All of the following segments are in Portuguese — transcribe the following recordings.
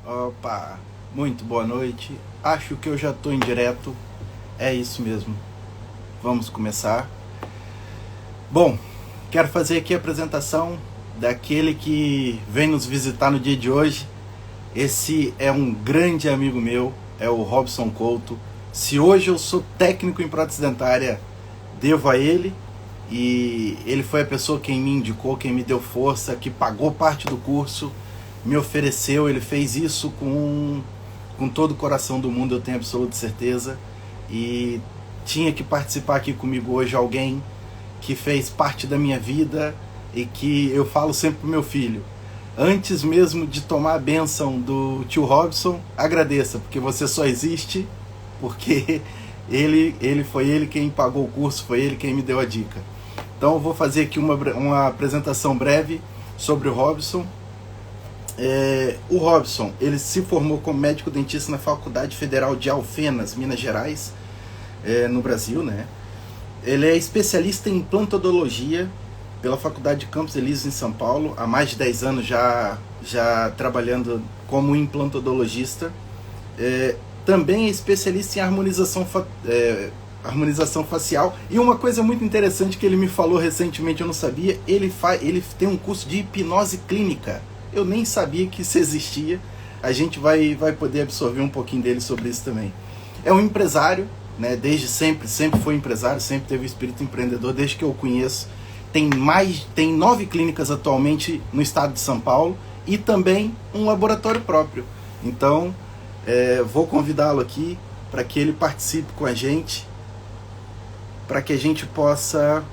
Opa, muito boa noite. Acho que eu já estou em direto. É isso mesmo. Vamos começar. Bom, quero fazer aqui a apresentação daquele que vem nos visitar no dia de hoje. Esse é um grande amigo meu, é o Robson Couto. Se hoje eu sou técnico em prótese dentária, devo a ele. E ele foi a pessoa quem me indicou, quem me deu força, que pagou parte do curso, me ofereceu. Ele fez isso com todo o coração do mundo, eu tenho absoluta certeza. E tinha que participar aqui comigo hoje alguém que fez parte da minha vida e que eu falo sempre pro meu filho: antes mesmo de tomar a bênção do tio Robson, agradeça, porque você só existe porque ele foi ele quem pagou o curso, foi ele quem me deu a dica. Então eu vou fazer aqui uma apresentação breve sobre o Robson. O Robson, ele se formou como médico dentista na Faculdade Federal de Alfenas, Minas Gerais, no Brasil, né? Ele é especialista em implantodologia pela Faculdade de Campos Elíseos, em São Paulo, há mais de 10 anos já trabalhando como implantodologista. Também é especialista em harmonização facial. E uma coisa muito interessante que ele me falou recentemente, eu não sabia, ele tem um curso de hipnose clínica. Eu nem sabia que isso existia. A gente vai poder absorver um pouquinho dele sobre isso também. É um empresário, né? Desde sempre foi empresário, sempre teve o espírito empreendedor, desde que eu o conheço. Tem 9 clínicas atualmente no estado de São Paulo e também um laboratório próprio. Então, vou convidá-lo aqui para que ele participe com a gente, para que a gente possa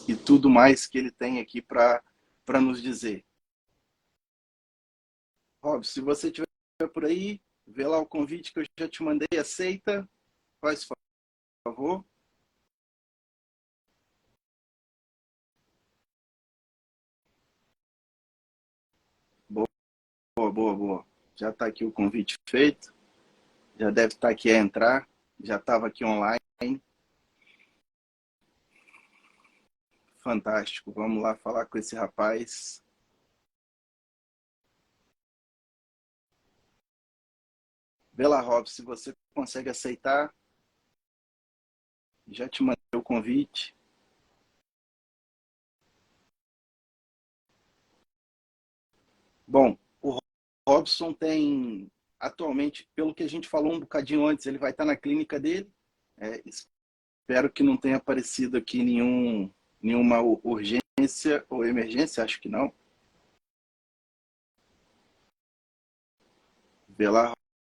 e tudo mais que ele tem aqui para nos dizer. Rob, se você estiver por aí, vê lá o convite que eu já te mandei, aceita, faz favor. Boa, boa, boa. Já está aqui o convite feito, já deve estar aqui a entrar, já estava aqui online. Fantástico, vamos lá falar com esse rapaz. Vê lá, Rob, se você consegue aceitar. Já te mandei o convite. Bom, o Robson tem, atualmente, pelo que a gente falou um bocadinho antes, ele vai estar na clínica dele. Espero que não tenha aparecido aqui nenhuma urgência ou emergência, acho que não. Vê lá,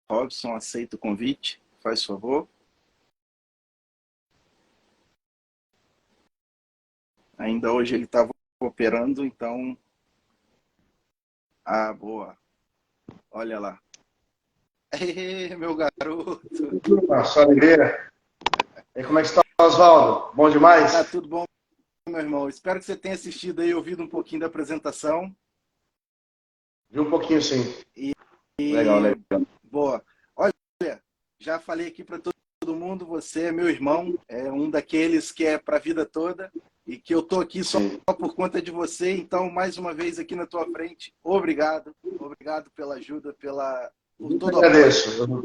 Robson, aceita o convite, faz favor. Ainda hoje ele estava operando, então... Ah, boa. Olha lá. Ei, meu garoto. Só alegria. E como é que está, Oswaldo? Bom demais? Tá tudo bom, meu irmão. Espero que você tenha assistido aí, ouvido um pouquinho da apresentação. Vi um pouquinho, sim. E Legal, legal. boa. Olha, já falei aqui para todo mundo, você é meu irmão, é um daqueles que é para a vida toda e que eu tô aqui só por conta de você. Então, mais uma vez aqui na tua frente, obrigado pela ajuda, por Eu todo o apoio. agradeço. Eu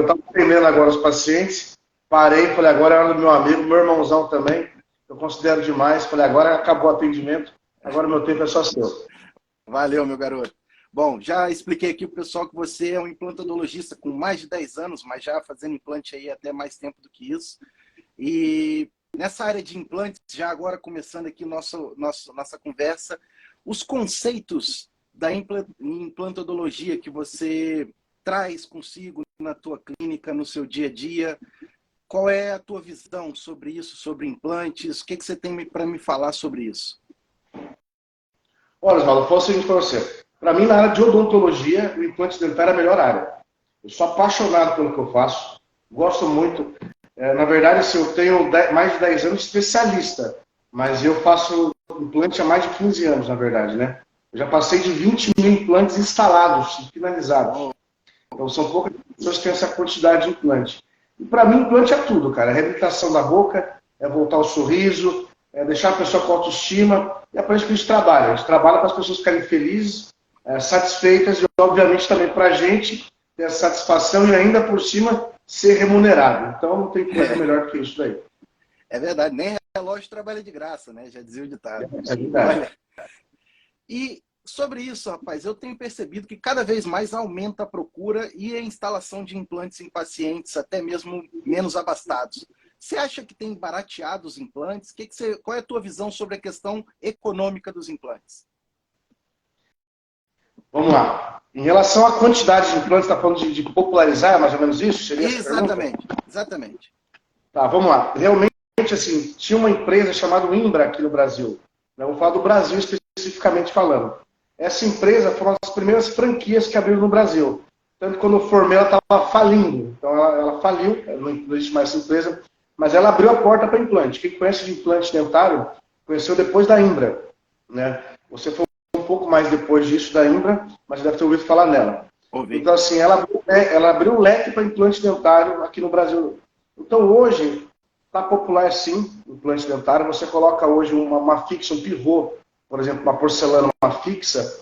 estava atendendo agora os pacientes, parei, falei, agora é hora do meu amigo, meu irmãozão também, eu considero demais, falei, agora acabou o atendimento, agora o meu tempo é só seu. Valeu, meu garoto. Bom, já expliquei aqui para o pessoal que você é um implantodologista com mais de 10 anos, mas já fazendo implante aí até mais tempo do que isso. E nessa área de implantes, já agora começando aqui nossa conversa, os conceitos da implantodologia que você traz consigo na tua clínica, no seu dia a dia, qual é a tua visão sobre isso, sobre implantes? O que você tem para me falar sobre isso? Olha, Oswaldo, eu falo o seguinte para você. Para mim, na área de odontologia, o implante dentário é a melhor área. Eu sou apaixonado pelo que eu faço, gosto muito. Na verdade, assim, eu tenho mais de 10 anos especialista, mas eu faço implante há mais de 15 anos, na verdade, né? Eu já passei de 20 mil implantes instalados e finalizados. Então, são poucas pessoas que têm essa quantidade de implante. E para mim, implante é tudo, cara. É reabilitação da boca, é voltar o sorriso, deixar a pessoa com autoestima, e é para isso que a gente trabalha. A gente trabalha para as pessoas ficarem felizes, satisfeitas, e obviamente também para a gente ter a satisfação e ainda por cima ser remunerado. Então não tem coisa melhor que isso daí. É verdade, nem relógio trabalha de graça, né? Já dizia o ditado. É verdade. Olha, e sobre isso, rapaz, eu tenho percebido que cada vez mais aumenta a procura e a instalação de implantes em pacientes, até mesmo menos abastados. Você acha que tem barateado os implantes? Qual é a tua visão sobre a questão econômica dos implantes? Vamos lá. Em relação à quantidade de implantes, está falando de popularizar, é mais ou menos isso? Seria exatamente. Tá, vamos lá. Realmente, assim, tinha uma empresa chamada Imbra aqui no Brasil. Eu vou falar do Brasil especificamente falando. Essa empresa foi uma das primeiras franquias que abriu no Brasil. Tanto que quando eu formei, ela estava falindo. Então ela faliu, não existe mais essa empresa, mas ela abriu a porta para implante. Quem conhece de implante dentário, conheceu depois da Imbra, né? Você foi um pouco mais depois disso da Imbra, mas deve ter ouvido falar nela. Ouvi. Então, assim, ela abriu o leque para implante dentário aqui no Brasil. Então, hoje, está popular sim, implante dentário. Você coloca hoje uma fixa, um pivô, por exemplo, uma porcelana, uma fixa,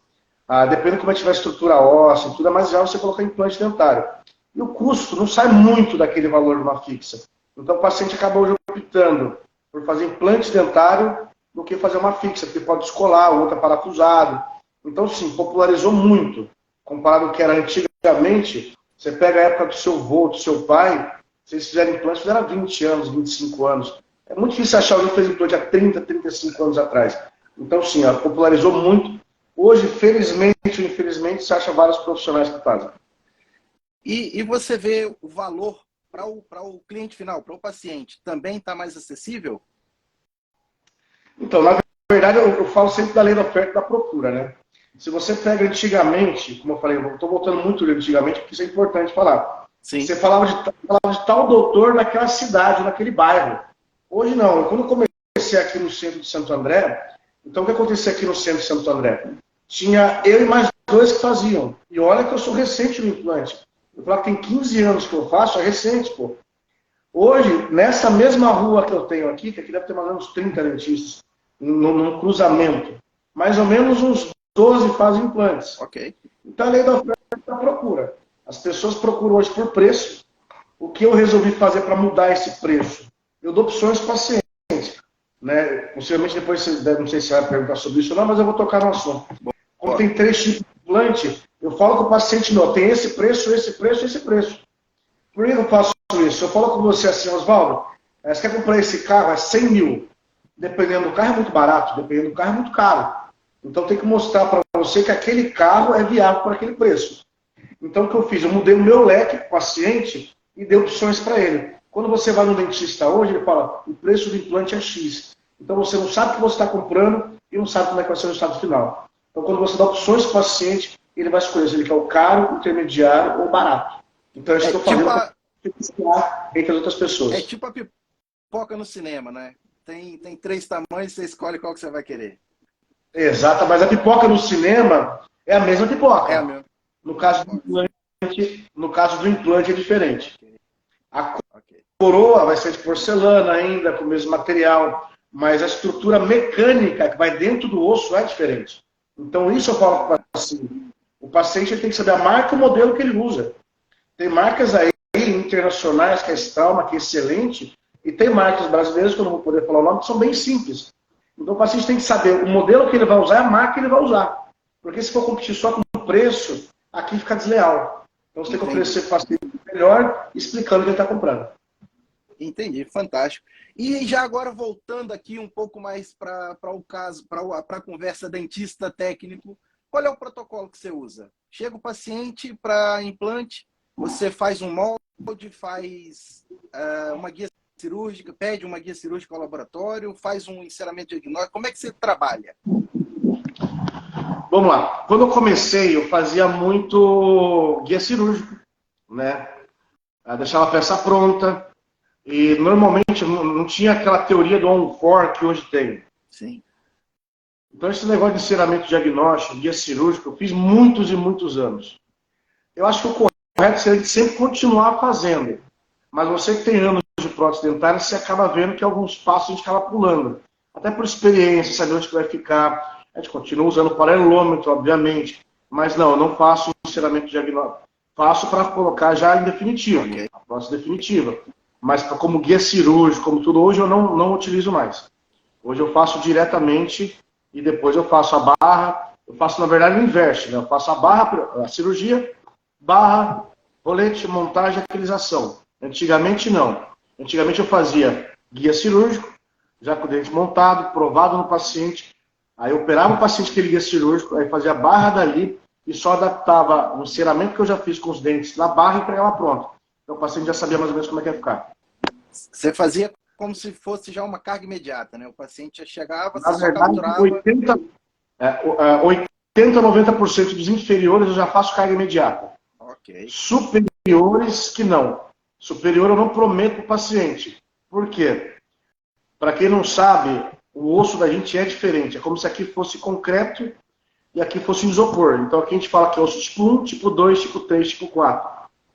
dependendo de como tiver a estrutura óssea, tudo é mais real você colocar implante dentário. E o custo não sai muito daquele valor de uma fixa. Então, o paciente acaba hoje optando por fazer implante dentário do que fazer uma fixa, porque pode descolar, o outro é parafusado. Então, sim, popularizou muito. Comparado ao que era antigamente, você pega a época do seu avô, do seu pai, se eles fizeram implante, fizeram há 20 anos, 25 anos. É muito difícil achar alguém que fez implante há 30, 35 anos atrás. Então, sim, ela popularizou muito. Hoje, felizmente ou infelizmente, você acha vários profissionais que fazem. E você vê o valor para o cliente final, para o paciente, também está mais acessível? Então, na verdade, eu falo sempre da lei da oferta e da procura, né? Se você pega antigamente, como eu falei, eu estou voltando muito antigamente, porque isso é importante falar. Sim. Você falava de tal doutor naquela cidade, naquele bairro. Hoje não. Quando eu comecei aqui no centro de Santo André, então o que acontecia aqui no centro de Santo André? Tinha eu e mais dois que faziam. E olha que eu sou recente no implante. Eu falo que tem 15 anos que eu faço, é recente, pô. Hoje, nessa mesma rua que eu tenho aqui, que aqui deve ter mais ou menos 30 dentistas, num cruzamento, mais ou menos uns 12 fazem implantes. Ok. Então a lei da oferta e da procura. As pessoas procuram hoje por preço. O que eu resolvi fazer para mudar esse preço? Eu dou opções para o paciente. Né? Possivelmente depois, não sei se você vai perguntar sobre isso ou não, mas eu vou tocar no assunto. Como tem 3 tipos de implante, eu falo com o paciente, não, tem esse preço, esse preço, esse preço. Por que eu faço isso? Eu falo com você assim, Oswaldo, você quer comprar esse carro, é 100 mil. Dependendo do carro é muito barato, dependendo do carro é muito caro. Então tem que mostrar para você que aquele carro é viável por aquele preço. Então o que eu fiz? Eu mudei o meu leque para o paciente e dei opções para ele. Quando você vai no dentista hoje, ele fala, o preço do implante é X. Então você não sabe o que você está comprando e não sabe como é que vai ser o resultado final. Então quando você dá opções para o paciente, ele vai escolher se ele quer o caro, o intermediário ou o barato. Então isso que eu falei para entre as outras pessoas. É tipo a pipoca no cinema, né? Tem 3 tamanhos, você escolhe qual que você vai querer. Exato, mas a pipoca no cinema é a mesma pipoca. É a mesma. No caso do implante é diferente. A coroa vai ser de porcelana ainda, com o mesmo material, mas a estrutura mecânica que vai dentro do osso é diferente. Então isso eu falo para o paciente. O paciente tem que saber a marca e o modelo que ele usa. Tem marcas aí internacionais, que é a Straumann, que é excelente, e tem marcas brasileiras, que eu não vou poder falar o nome, que são bem simples. Então o paciente tem que saber o modelo que ele vai usar, a marca que ele vai usar. Porque se for competir só com o preço, aqui fica desleal. Então você tem que oferecer para o paciente melhor, explicando o que ele está comprando. Entendi, fantástico. E já agora voltando aqui um pouco mais para o caso, para a conversa dentista técnico, qual é o protocolo que você usa? Chega o paciente para implante, você faz um molde, faz uma guia cirúrgica, pede uma guia cirúrgica ao laboratório, faz um enceramento diagnóstico. Como é que você trabalha? Vamos lá. Quando eu comecei, eu fazia muito guia cirúrgico, né? Eu deixava a peça pronta e normalmente não tinha aquela teoria do on-for que hoje tem. Sim. Então esse negócio de enceramento diagnóstico, guia cirúrgico, eu fiz muitos e muitos anos. Eu acho que o correto seria de sempre continuar fazendo. Mas você que tem anos de prótese dentária, você acaba vendo que alguns passos a gente acaba pulando. Até por experiência, saber onde que vai ficar. A gente continua usando o paralelômetro, obviamente, mas não, eu não faço um enceramento diagnóstico. Faço para colocar já em definitivo, Ok. a prótese definitiva. Mas como guia cirúrgico, como tudo, hoje eu não utilizo mais. Hoje eu faço diretamente e depois eu faço a barra. Eu faço, na verdade, o inverso, né? Eu faço a barra, a cirurgia, barra, rolete, montagem, aquilização. Antigamente, não. Antigamente eu fazia guia cirúrgico, já com o dente montado, provado no paciente. Aí eu operava o paciente que ele guia cirúrgico, aí fazia a barra dali e só adaptava o enceramento que eu já fiz com os dentes na barra e entregava pronto. Então o paciente já sabia mais ou menos como é que ia ficar. Você fazia como se fosse já uma carga imediata, né? O paciente já chegava, Na você só verdade, capturava. 80 a 90% dos inferiores eu já faço carga imediata. Ok. Superiores que não. Superior eu não prometo para o paciente. Por quê? Para quem não sabe, o osso da gente é diferente. É como se aqui fosse concreto e aqui fosse isopor. Então aqui a gente fala que é osso tipo 1, tipo 2, tipo 3, tipo 4.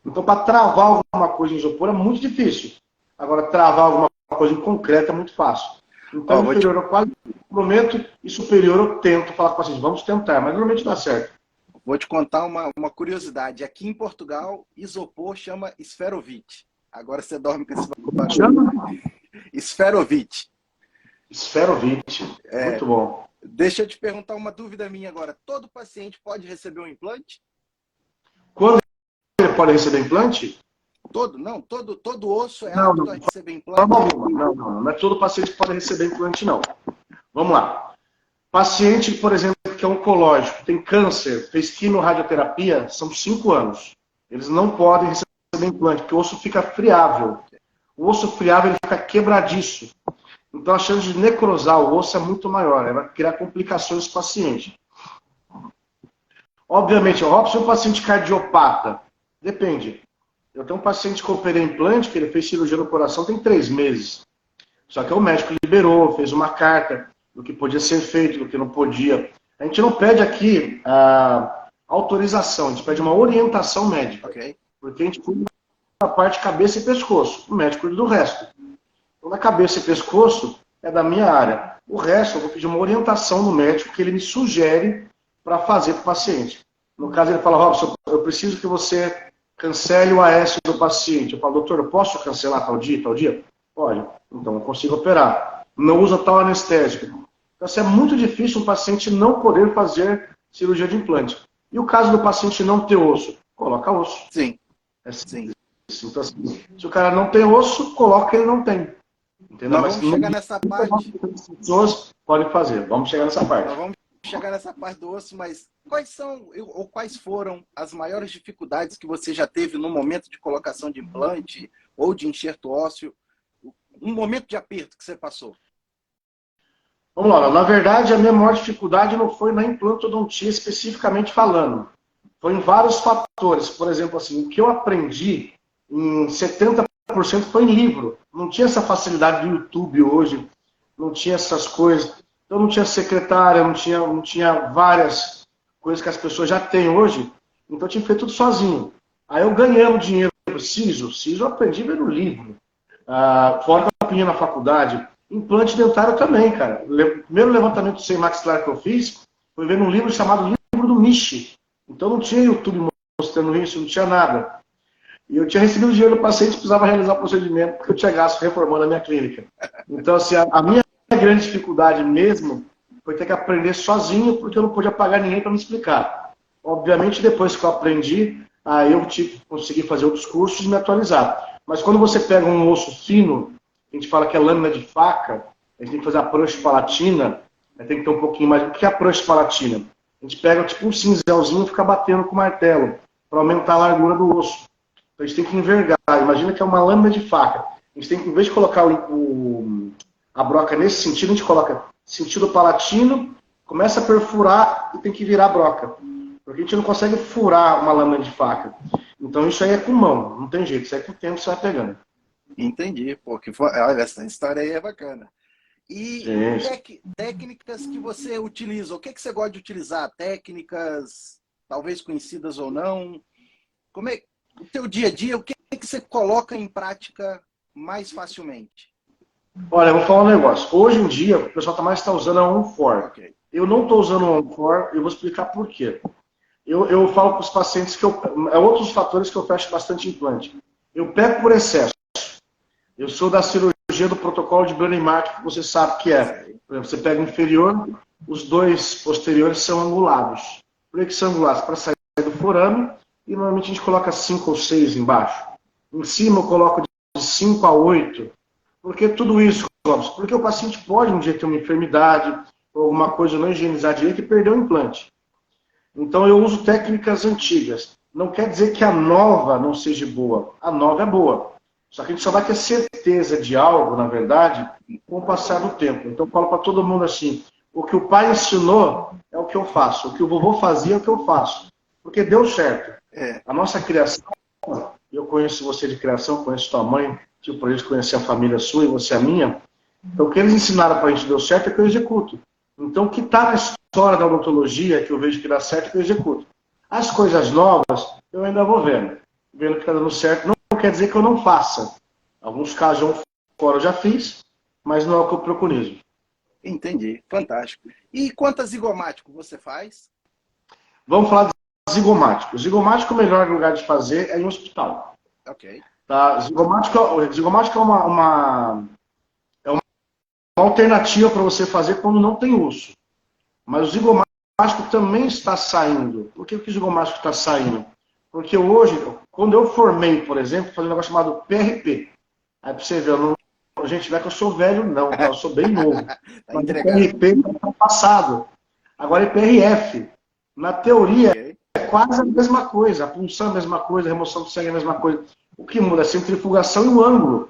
Então para travar alguma coisa em isopor é muito difícil. Agora travar alguma coisa em concreto é muito fácil. Então inferior eu quase prometo e superior eu tento falar com o paciente. Vamos tentar, mas normalmente dá certo. Vou te contar uma curiosidade. Aqui em Portugal, isopor chama esferovite. Agora você dorme com esse Como barulho. chama? Esferovite. Esferovite. Muito bom. Deixa eu te perguntar uma dúvida minha agora. Todo paciente pode receber um implante? Quando ele pode receber implante? Todo? Não, todo osso é Não, apto não. a receber Forma implante? alguma. Não é todo paciente que pode receber implante, não. Vamos lá. Paciente, por exemplo, que é oncológico, tem câncer, fez quimio-radioterapia, são 5 anos. Eles não podem receber implante, porque o osso fica friável. O osso friável ele fica quebradiço. Então a chance de necrosar o osso é muito maior, vai criar complicações no paciente. Obviamente, se o paciente cardiopata, depende. Eu tenho um paciente que eu operei implante, que ele fez cirurgia no coração tem 3 meses. Só que o médico liberou, fez uma carta do que podia ser feito, do que não podia. A gente não pede aqui a autorização, a gente pede uma orientação médica. Ok. Porque a gente cuida da parte cabeça e pescoço. O médico cuida do resto. Então, na cabeça e pescoço é da minha área. O resto eu vou pedir uma orientação no médico que ele me sugere para fazer para o paciente. No caso, ele fala, Robson, eu preciso que você cancele o AS do paciente. Eu falo, doutor, eu posso cancelar tal dia, tal dia? Pode. Então, eu consigo operar. Não usa tal anestésico. Então, assim, é muito difícil um paciente não poder fazer cirurgia de implante. E o caso do paciente não ter osso? Coloca osso. Sim. É simples. Então, assim, se o cara não tem osso, coloca ele não tem. Entendeu? Nós vamos chegar nessa parte. As pessoas podem fazer. Vamos chegar nessa parte. Nós vamos chegar nessa parte do osso, mas quais são ou quais foram as maiores dificuldades que você já teve no momento de colocação de implante ou de enxerto ósseo? Um momento de aperto que você passou? Vamos lá. Na verdade, a minha maior dificuldade não foi na implantodontia especificamente falando. Foi em vários fatores. Por exemplo, assim, o que eu aprendi em 70% foi em livro. Não tinha essa facilidade do YouTube hoje, não tinha essas coisas. Então não tinha secretária, não tinha várias coisas que as pessoas já têm hoje. Então eu tinha que fazer tudo sozinho. Aí eu ganhando dinheiro do siso eu aprendi vendo livro. Fora que eu aprendi na faculdade. Implante dentário também, cara. O primeiro levantamento sem maxilar que eu fiz foi vendo um livro chamado Livro do Michi. Então não tinha YouTube mostrando isso, não tinha nada. E eu tinha recebido o dinheiro do paciente, precisava realizar o procedimento, porque eu tinha gasto reformando a minha clínica. Então, assim, a minha grande dificuldade mesmo foi ter que aprender sozinho, porque eu não podia pagar ninguém para me explicar. Obviamente, depois que eu aprendi, aí eu consegui fazer outros cursos e me atualizar. Mas quando você pega um osso fino, a gente fala que é lâmina de faca, a gente tem que fazer a approach palatina, tem que ter um pouquinho mais. O que é approach palatina? A gente pega tipo um cinzelzinho e fica batendo com o martelo, para aumentar a largura do osso. Então a gente tem que envergar. Imagina que é uma lâmina de faca. A gente tem que, em vez de colocar a broca nesse sentido, a gente coloca sentido palatino, começa a perfurar e tem que virar a broca. Porque a gente não consegue furar uma lâmina de faca. Então isso aí é com mão, não tem jeito. Isso aí com o tempo você vai pegando. Entendi, porque olha, essa história aí é bacana. E técnicas que você utiliza, o que você gosta de utilizar? Técnicas, talvez conhecidas ou não? Como é o teu dia a dia, o que você coloca em prática mais facilmente? Olha, eu vou falar um negócio. Hoje em dia, o pessoal tá usando a On4. Ok. Eu não estou usando a On4, eu vou explicar por quê. Eu falo para os pacientes que é outros fatores que eu fecho bastante implante. Eu pego por excesso. Eu sou da cirurgia do protocolo de Burney-Mark, que você sabe que é. Sei. Por exemplo, você pega o inferior, os dois posteriores são angulados. Por que são angulados? Para sair do forame, e normalmente a gente coloca 5 ou 6 embaixo. Em cima eu coloco de 5 a 8. Por que tudo isso, Robson? Porque o paciente pode um dia ter uma enfermidade, ou alguma coisa não higienizar direito e perder o implante. Então eu uso técnicas antigas. Não quer dizer que a nova não seja boa. A nova é boa. Só que a gente só vai ter certeza de algo, na verdade, com o passar do tempo. Então eu falo para todo mundo assim, o que o pai ensinou é o que eu faço. O que o vovô fazia é o que eu faço. Porque deu certo. É, A nossa criação, eu conheço você de criação, conheço tua mãe, tive o prazer de conhecer a família sua e você a minha. Então o que eles ensinaram para a gente deu certo é que eu executo. Então o que está na história da odontologia, que eu vejo que dá certo, é que eu executo. As coisas novas, eu ainda vou vendo. Vendo que está dando certo, não quer dizer que eu não faça. Alguns casos eu fora eu já fiz, mas não é o que eu preconizo. entendi. Fantástico. E quantas zigomático você faz? Vamos falar de zigomático. Zigomático, o melhor lugar de fazer é em hospital. Ok. Tá? Zigomático é uma alternativa para você fazer quando não tem osso. Mas o zigomático também está saindo. Por que o zigomático está saindo? Porque hoje, quando eu formei, por exemplo, fazia um negócio chamado PRP. Aí para você ver, gente, não é que eu sou velho, não, tá? Eu sou bem novo. Tá Mas o entregando. PRP está passado. Agora é PRF. Na teoria, Ok. é quase a mesma coisa. A punção é a mesma coisa, a remoção do sangue é a mesma coisa. O que muda é a centrifugação e o ângulo.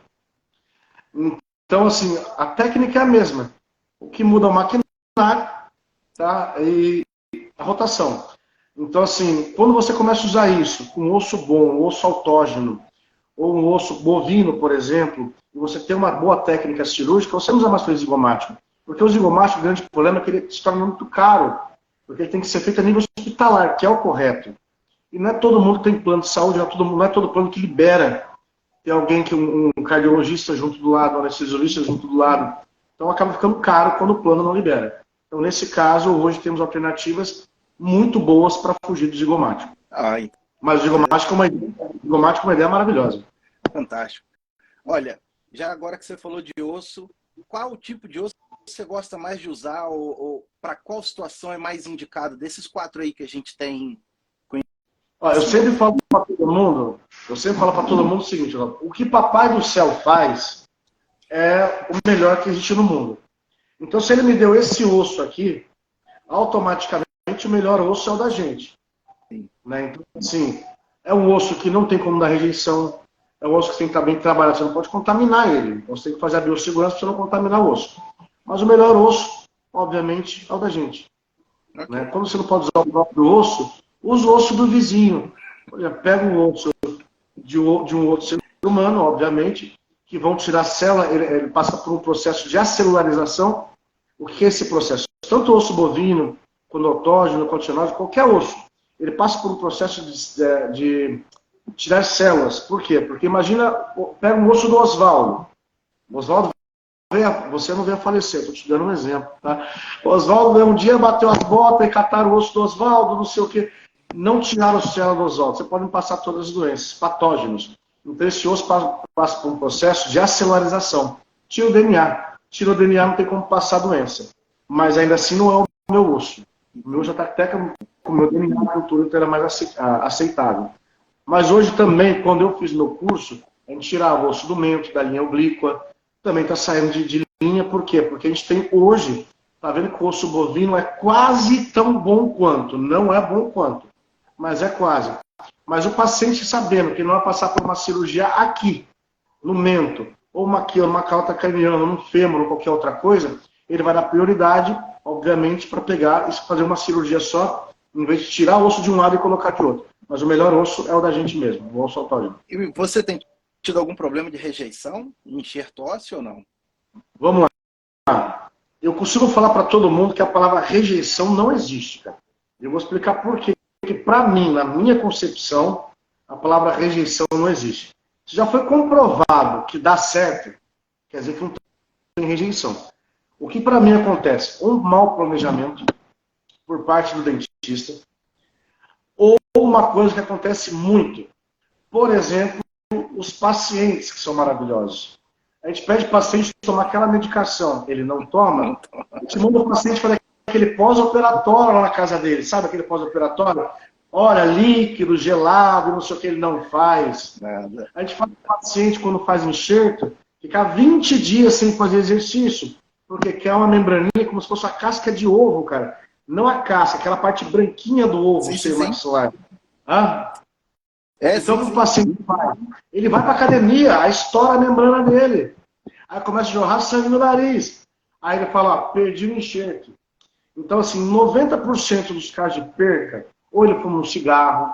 Então, assim, a técnica é a mesma. O que muda é o maquinário, tá? E a rotação. Então, assim, quando você começa a usar isso com um osso bom, um osso autógeno, ou um osso bovino, por exemplo, e você tem uma boa técnica cirúrgica, você não usa mais fluido zigomático. Porque o zigomático, o grande problema é que ele se torna muito caro. Porque ele tem que ser feito a nível hospitalar, que é o correto. E não é todo mundo que tem plano de saúde, não é todo plano que libera. Tem alguém que um cardiologista junto do lado, um anestesiologista junto do lado. Então acaba ficando caro quando o plano não libera. Então, nesse caso, hoje temos alternativas muito boas para fugir do zigomático. Ai, Mas o zigomático é uma ideia maravilhosa. fantástico. Olha, já agora que você falou de osso, qual o tipo de osso você gosta mais de usar ou para qual situação é mais indicado desses 4 aí que a gente tem Ó, eu sempre conhecimento? falo para todo mundo o seguinte, ó, o que Papai do Céu faz é o melhor que existe no mundo. Então, se ele me deu esse osso aqui, automaticamente o melhor osso é o da gente. Né? Então, assim, é um osso que não tem como dar rejeição, é um osso que tem que estar bem trabalhado, você não pode contaminar ele. Então, você tem que fazer a biossegurança para você não contaminar o osso. Mas o melhor osso, obviamente, é o da gente. Né? Ok. Quando você não pode usar o próprio osso, usa o osso do vizinho. Pega um osso de um outro ser humano, obviamente, que vão tirar a célula, ele passa por um processo de acelularização. O que é esse processo? Tanto o osso bovino, quanto autógeno, continuado, qualquer osso, ele passa por um processo de tirar células. Por quê? Porque imagina, pega um osso do Oswaldo. O Oswaldo, você não veio a falecer, estou te dando um exemplo. Tá? O Oswaldo um dia bateu as botas e cataram o osso do Oswaldo, não sei o quê. Não tiraram células do Oswaldo. Você pode passar todas as doenças, patógenos. Então esse osso passa por um processo de acelularização. Tira o DNA. Tira o DNA, não tem como passar a doença. Mas ainda assim não é o meu osso. O meu já está até com o meu DNA na cultura, então era mais aceitável. Mas hoje também, quando eu fiz meu curso, a gente tirava o osso do mento, da linha oblíqua, também está saindo de linha, por quê? Porque a gente tem hoje, está vendo que o osso bovino é quase tão bom quanto, não é bom quanto, mas é quase. Mas o paciente sabendo que não vai passar por uma cirurgia aqui, no mento, ou uma calota craniana, no fêmur, ou qualquer outra coisa, ele vai dar prioridade, obviamente, para pegar e fazer uma cirurgia só, em vez de tirar o osso de um lado e colocar de outro. Mas o melhor osso é o da gente mesmo, o osso autógeno. E você tem tido algum problema de rejeição, enxerto ósseo ou não? Vamos lá. Eu consigo falar para todo mundo que a palavra rejeição não existe, cara. Eu vou explicar por quê. Porque, para mim, na minha concepção, a palavra rejeição não existe. Se já foi comprovado que dá certo, quer dizer que não rejeição. O que para mim acontece? Um mau planejamento por parte do dentista, ou uma coisa que acontece muito. Por exemplo, os pacientes que são maravilhosos. A gente pede o paciente tomar aquela medicação, ele não toma, a gente manda o paciente fazer aquele pós-operatório lá na casa dele, sabe aquele pós-operatório? Olha, líquido, gelado, não sei o que, ele não faz. Nada. A gente fala para o paciente, quando faz enxerto, ficar 20 dias sem fazer exercício, porque quer uma membraninha como se fosse a casca de ovo, cara. Não a casca, aquela parte branquinha do ovo, ser maxilar. Ah? Então, o que o paciente faz? Ele vai para a academia, aí estoura a membrana dele. Aí começa a jorrar sangue no nariz. Aí ele fala, ó, perdi o enxerto. Então, assim, 90% dos casos de perca, ou ele fuma um cigarro,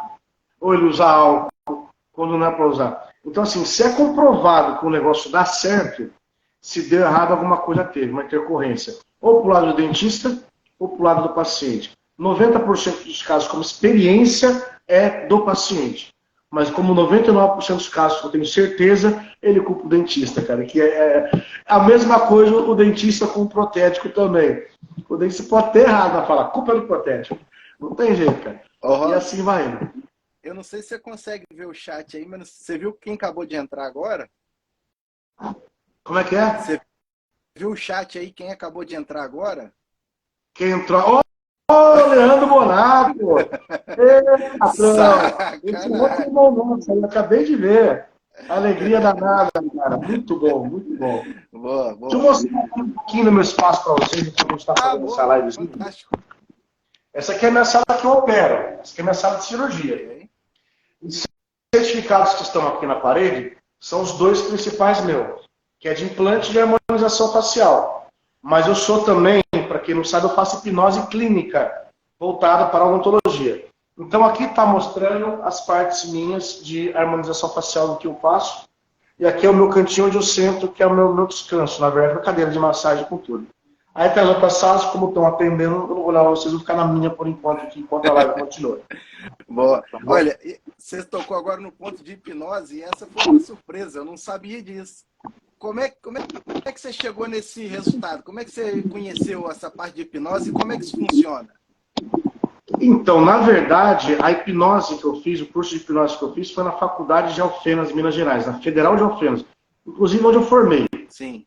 ou ele usa álcool, quando não é para usar. Então, assim, se é comprovado que o negócio dá certo, se deu errado, alguma coisa teve, uma intercorrência. Ou para o lado do dentista, ou para o lado do paciente. 90% dos casos, como experiência, é do paciente. Mas como 99% dos casos, eu tenho certeza, ele culpa o dentista, cara. Que é a mesma coisa o dentista com o protético também. O dentista pode ter errado na fala, culpa é do protético. Não tem jeito, cara. E assim vai indo. Eu não sei se você consegue ver o chat aí, mas você viu quem acabou de entrar agora? Como é que é? Você viu o chat aí, quem acabou de entrar agora? Quem entrou... Ô, Leandro Monaco! Ei, patrão! Esse é outro irmão nosso, eu acabei de ver. Alegria danada, cara. Muito bom, muito bom. Boa. Deixa eu mostrar um pouquinho no meu espaço para vocês, enquanto a gente está fazendo essa live. Fantástico. Essa aqui é a minha sala que eu opero. Essa aqui é a minha sala de cirurgia. Os certificados que estão aqui na parede são os dois principais meus, que é de implante e de harmonização facial. Mas eu sou também, para quem não sabe, eu faço hipnose clínica, voltada para a odontologia. Então aqui está mostrando as partes minhas de harmonização facial do que eu faço. E aqui é o meu cantinho onde eu sento, que é o meu descanso, na verdade, a cadeira de massagem com tudo. Aí para as outras salas, como estão atendendo, eu não vou levar vocês, vão ficar na minha por enquanto, aqui, enquanto a live continua. Boa. Olha, você tocou agora no ponto de hipnose, e essa foi uma surpresa, eu não sabia disso. Como é que você chegou nesse resultado? Como é que você conheceu essa parte de hipnose e como é que isso funciona? Então, na verdade, a hipnose que eu fiz, o curso de hipnose que eu fiz, foi na Faculdade de Alfenas, Minas Gerais, na Federal de Alfenas, inclusive onde eu formei. Sim.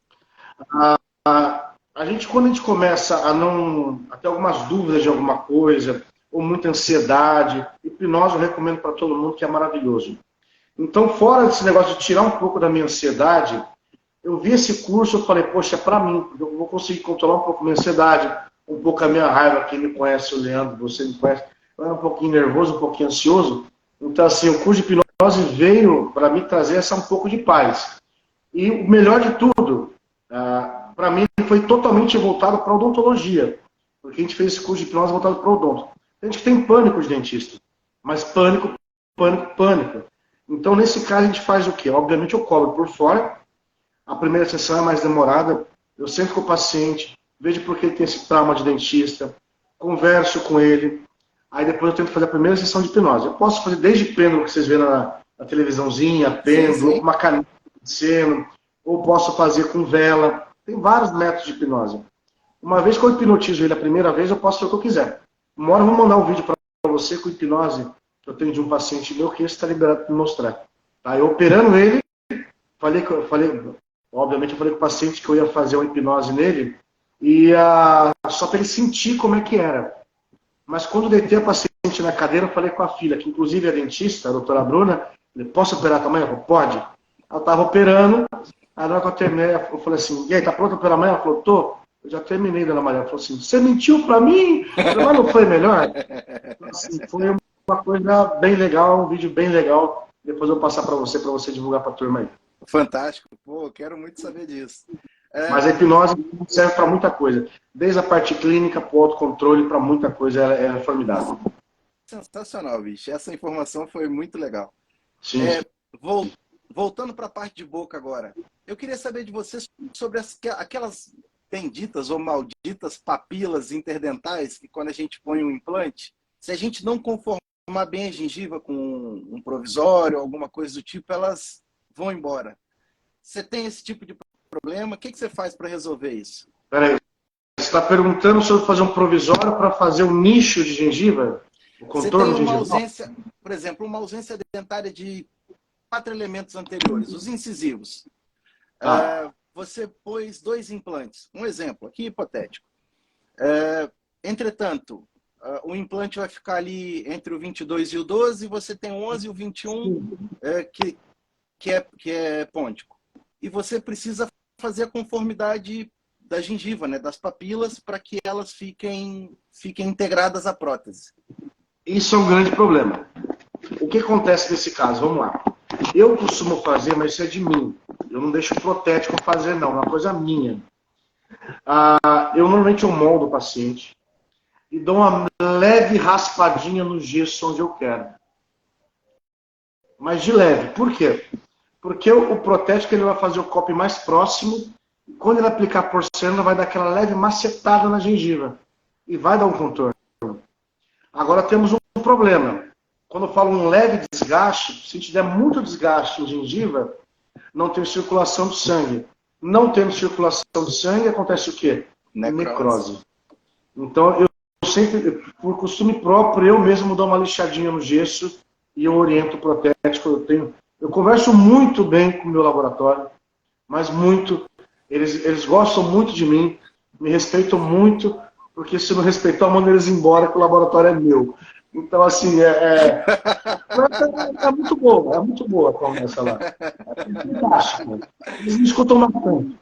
Quando a gente começa a ter algumas dúvidas de alguma coisa, ou muita ansiedade, hipnose eu recomendo para todo mundo, que é maravilhoso. Então, fora desse negócio de tirar um pouco da minha ansiedade, eu vi esse curso, eu falei, poxa, é para mim, eu vou conseguir controlar um pouco a minha ansiedade, um pouco a minha raiva. Quem me conhece, o Leandro, você me conhece, eu era um pouquinho nervoso, um pouquinho ansioso. Então, assim, o curso de hipnose veio para me trazer um pouco de paz. E o melhor de tudo, para mim, foi totalmente voltado para a odontologia, porque a gente fez esse curso de hipnose voltado para o odonto. A gente tem pânico de dentista, mas pânico. Então, nesse caso, a gente faz o quê? Obviamente, eu cobro por fora. A primeira sessão é mais demorada. Eu sento com o paciente, vejo por que ele tem esse trauma de dentista, converso com ele. Aí depois eu tento fazer a primeira sessão de hipnose. Eu posso fazer desde pêndulo, que vocês vêem na televisãozinha, pêndulo, com uma caneta de seno, ou posso fazer com vela. Tem vários métodos de hipnose. Uma vez que eu hipnotizo ele a primeira vez, eu posso fazer o que eu quiser. Uma hora eu vou mandar um vídeo para você com hipnose que eu tenho de um paciente meu, que esse está liberado para me mostrar. Tá? Eu operando ele, obviamente eu falei com o paciente que eu ia fazer uma hipnose nele, e só para ele sentir como é que era. Mas quando deitei a paciente na cadeira, eu falei com a filha, que inclusive é dentista, a doutora Bruna, posso operar também? Eu falei, pode. Ela estava operando, aí na hora que eu terminei, eu falei assim, e aí, tá pronta para operar amanhã? Ela falou, tô. Eu já terminei, dona Maria. Ela falou assim, você mentiu para mim? Eu falei, mas não foi melhor? Assim, foi uma coisa bem legal, um vídeo bem legal. Depois eu vou passar para você divulgar para a turma aí. Fantástico. Pô, quero muito saber disso. Mas a hipnose serve para muita coisa. Desde a parte clínica, para o autocontrole, para muita coisa, é formidável. Sensacional, bicho. Essa informação foi muito legal. Sim. Voltando para a parte de boca agora, eu queria saber de você sobre aquelas benditas ou malditas papilas interdentais que quando a gente põe um implante, se a gente não conformar bem a gengiva com um provisório, alguma coisa do tipo, elas vão embora. Você tem esse tipo de problema? O que você faz para resolver isso? Peraí, você está perguntando sobre fazer um provisório para fazer um nicho de gengiva? O Você tem contorno uma gengival? ausência, por exemplo, uma ausência dentária de 4 elementos anteriores, os incisivos. Tá. Você pôs 2 implantes. Um exemplo aqui hipotético. Entretanto, o implante vai ficar ali entre o 22 e o 12, e você tem o 11 e o 21 que é pôntico. E você precisa fazer a conformidade da gengiva, né, das papilas, para que elas fiquem integradas à prótese. Isso é um grande problema. O que acontece nesse caso? Vamos lá. Eu costumo fazer, mas isso é de mim. Eu não deixo o protético fazer, não. É uma coisa minha. Eu normalmente moldo o paciente e dou uma leve raspadinha no gesso onde eu quero. Mas de leve. Por quê? Porque o protético ele vai fazer o copy mais próximo. E quando ele aplicar a porcelana, vai dar aquela leve macetada na gengiva. E vai dar um contorno. Agora temos um problema. Quando eu falo um leve desgaste, se tiver muito desgaste em gengiva, não tem circulação de sangue. Não tendo circulação de sangue, acontece o quê? Necrose. Então, eu sempre, por costume próprio, eu mesmo dou uma lixadinha no gesso e eu oriento o protético. Eu converso muito bem com o meu laboratório, mas muito. Eles gostam muito de mim, me respeitam muito, porque se não respeitar, eu mando eles embora, que o laboratório é meu. Então, assim, é muito boa a conversa lá. É fantástico. Eles me escutam bastante.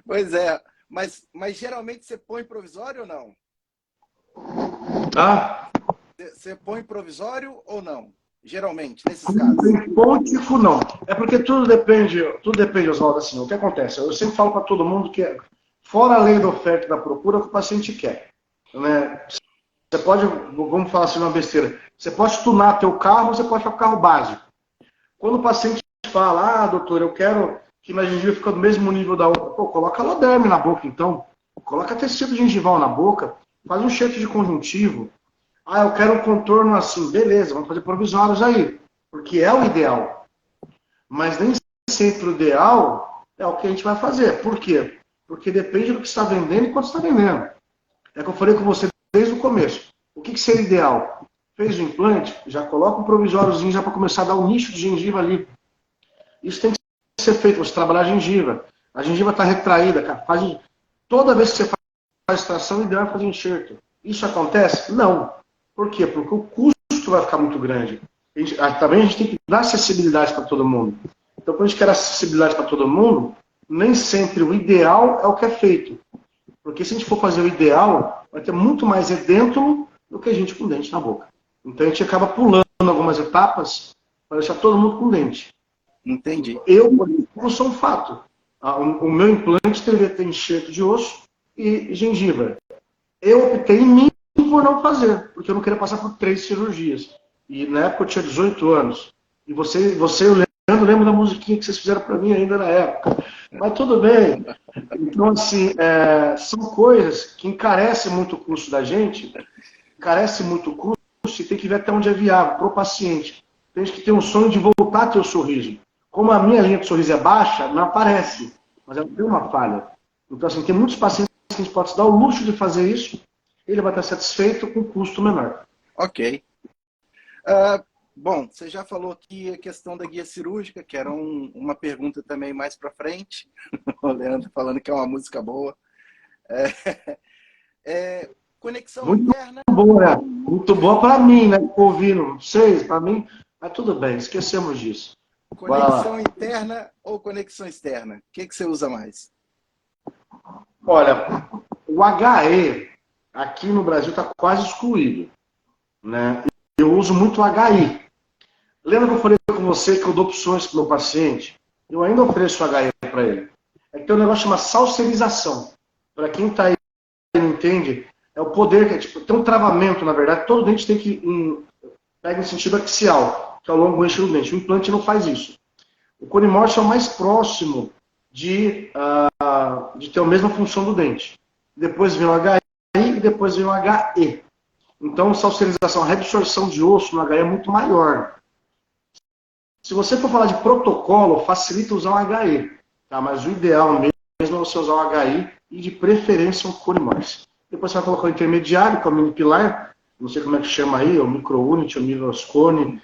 Pois é, mas geralmente você põe provisório ou não? Ah? Você põe provisório ou não? Geralmente, nesses casos. Pôntico, não. É porque tudo depende, Oswaldo, assim, o que acontece? Eu sempre falo para todo mundo que, fora a lei da oferta e da procura, é o que o paciente quer. Né? Você pode, vamos falar assim uma besteira, você pode tunar teu carro, você pode ficar com carro básico. Quando o paciente fala, doutor, eu quero que minha gengiva fique do mesmo nível da outra, pô, coloca Loderme na boca então, coloca tecido gengival na boca, faz um enxerto de conjuntivo. Eu quero um contorno assim, beleza, vamos fazer provisórios aí, porque é o ideal. Mas nem sempre o ideal é o que a gente vai fazer. Por quê? Porque depende do que está vendendo e quanto está vendendo. É que eu falei com você desde o começo. O que seria ideal? Fez o implante, já coloca um provisóriozinho já para começar a dar um nicho de gengiva ali. Isso tem que ser feito, você trabalhar a gengiva. A gengiva está retraída, cara. Toda vez que você faz extração, o ideal é fazer enxerto. Isso acontece? Não. Por quê? Porque o custo vai ficar muito grande. Também a gente tem que dar acessibilidade para todo mundo. Então, quando a gente quer acessibilidade para todo mundo, nem sempre o ideal é o que é feito. Porque se a gente for fazer o ideal, vai ter muito mais edêntulo do que a gente com dente na boca. Então a gente acaba pulando algumas etapas para deixar todo mundo com dente. Entendi. Eu, por exemplo, sou um fato. O meu implante deveria ter enxerto de osso e gengiva. Eu optei em mim por não fazer, porque eu não queria passar por 3 cirurgias. E na época eu tinha 18 anos. E você eu lembro da musiquinha que vocês fizeram para mim ainda na época. Mas tudo bem. Então, assim, são coisas que encarecem muito o custo da gente, encarece muito o custo e tem que ver até onde é viável para o paciente. Tem gente que tem um sonho de voltar a ter o sorriso. Como a minha linha de sorriso é baixa, não aparece, mas ela tem uma falha. Então, assim, tem muitos pacientes que a gente pode se dar o luxo de fazer isso, ele vai estar satisfeito com custo menor. Ok. Bom, você já falou aqui a questão da guia cirúrgica, que era uma pergunta também mais para frente. O Leandro falando que é uma música boa. Conexão muito interna. Boa, né? Muito boa para mim, né? Ouvindo, não sei, para mim, mas tudo bem, esquecemos disso. Conexão interna ou conexão externa? O que você usa mais? Olha, o HE aqui no Brasil está quase excluído, né? Eu uso muito o HI. Lembra que eu falei com você que eu dou opções para o meu paciente? Eu ainda ofereço o HE para ele. É que tem um negócio chamado salserização. Para quem está aí e não entende, é o poder, que é, tipo, tem um travamento, na verdade, todo dente tem que pega em sentido axial, que é o longo eixo do dente. O implante não faz isso. O Conimorte é o mais próximo de ter a mesma função do dente. Depois vem o HI e depois vem o HE. Então, salserização, a reabsorção de osso no HE é muito maior. Se você for falar de protocolo, facilita usar um HE. tá? Mas o ideal mesmo é você usar o HI e de preferência um cone Morse. Depois você vai colocar o intermediário, que é o mini pilar, não sei como é que chama aí, o micro-unit, o microscone.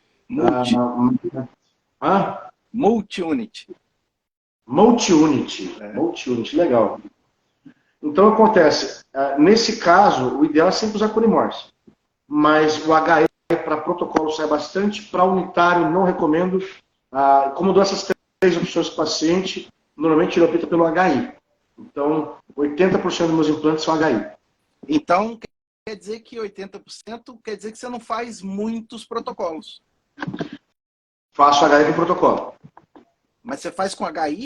Multi-unit. Multi-unit. Multi-unit, legal. Então acontece, nesse caso, o ideal é sempre usar cone Morse. Mas o HE para protocolo sai bastante, para unitário não recomendo. Como dou essas três opções para o paciente, normalmente ele opta pelo HI. Então, 80% dos meus implantes são HI. Então, quer dizer que 80% quer dizer que você não faz muitos protocolos. Faço HI com protocolo. Mas você faz com HI,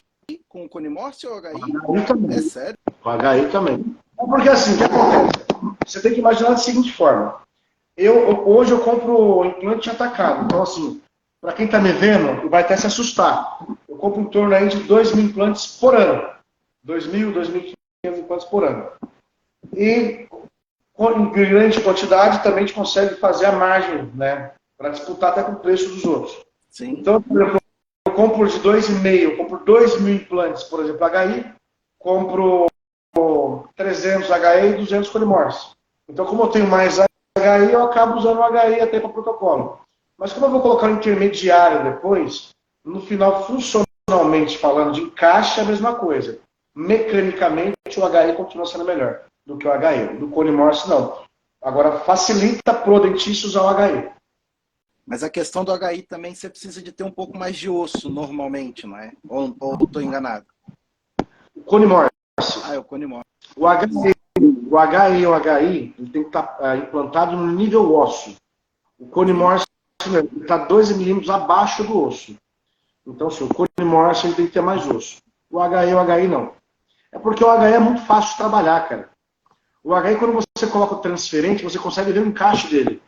com cone Morse ou HI? HI também. É sério? Com HI também. Porque assim, o que acontece? Você tem que imaginar da seguinte forma. Hoje eu compro implante atacado. Então, assim, para quem está me vendo, vai até se assustar. Eu compro em torno aí de 2.000 implantes por ano. 2.000, 2.500 implantes por ano. E em grande quantidade também a gente consegue fazer a margem, né? Para disputar até com o preço dos outros. Sim. Então, por exemplo, eu compro de 2,5, eu compro 2.000 implantes, por exemplo, HI, compro 300 HE e 200 cone Morse. Então, como eu tenho mais HI, eu acabo usando o HI até para protocolo. Mas como eu vou colocar um intermediário depois, no final, funcionalmente falando, de encaixe é a mesma coisa. Mecanicamente, o HI continua sendo melhor do que o HI. Do cone Morse, não. Agora, facilita pro dentista usar o HI. Mas a questão do HI também, você precisa de ter um pouco mais de osso, normalmente, não é? Ou estou enganado? O cone Morse. É o cone Morse. O HI e o HI ele tem que estar implantado no nível ósseo. O cone Morse está 2 milímetros abaixo do osso. Então, assim, o cone Morse ele tem que ter mais osso. O HI e o HI não. É porque o HI é muito fácil de trabalhar, cara. O HI, quando você coloca o transferente, você consegue ver o encaixe dele.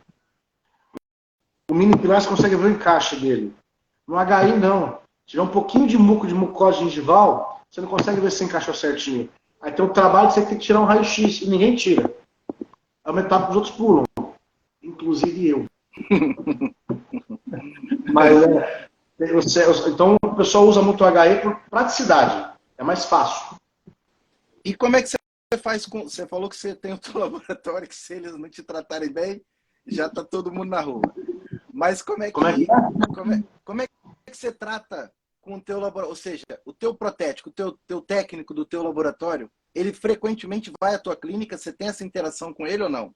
O mini pilar você consegue ver o encaixe dele. No HI, não. Se tiver um pouquinho de muco de mucose gengival, você não consegue ver se encaixou certinho. Aí tem o trabalho que você tem que tirar um raio-x e ninguém tira. É uma etapa que os outros pulam. Inclusive eu. Mas, então o pessoal usa muito o HE por praticidade. É mais fácil. E como é que você faz com... Você falou que você tem o teu laboratório, que se eles não te tratarem bem, já está todo mundo na rua. Mas como é que você trata com o teu laboratório? Ou seja, o teu protético, o teu técnico do teu laboratório, ele frequentemente vai à tua clínica? Você tem essa interação com ele ou não?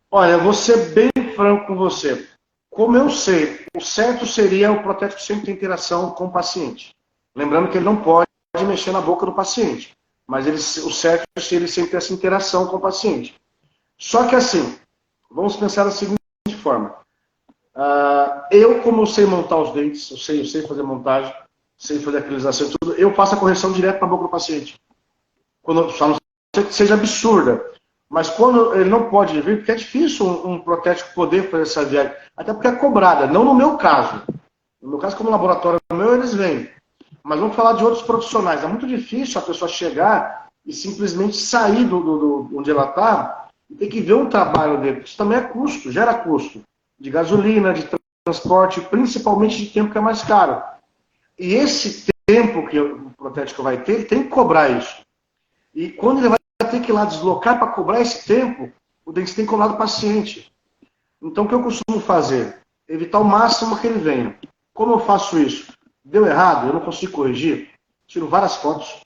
Olha, eu vou ser bem franco com você. Como eu sei, o certo seria o protético sempre ter interação com o paciente. Lembrando que ele não pode mexer na boca do paciente. Mas o certo seria ele sempre ter essa interação com o paciente. Só que assim, vamos pensar da seguinte forma. Eu, como eu sei montar os dentes, eu sei fazer montagem, sei fazer aquilização e tudo, eu faço a correção direto na boca do paciente. Só não sei que seja absurda. Mas quando ele não pode vir, porque é difícil um protético poder fazer essa viagem. Até porque é cobrada, não no meu caso. No meu caso, como laboratório meu, eles vêm. Mas vamos falar de outros profissionais. É muito difícil a pessoa chegar e simplesmente sair do onde ela está e ter que ver um trabalho dele. Isso também é custo, gera custo. De gasolina, de transporte, principalmente de tempo que é mais caro. E esse tempo que o protético vai ter, ele tem que cobrar isso. E quando ele vai ter que ir lá deslocar para cobrar esse tempo, o dentista tem que cobrar do paciente. Então, o que eu costumo fazer? Evitar o máximo que ele venha. Como eu faço isso? Deu errado, eu não consigo corrigir. Tiro várias fotos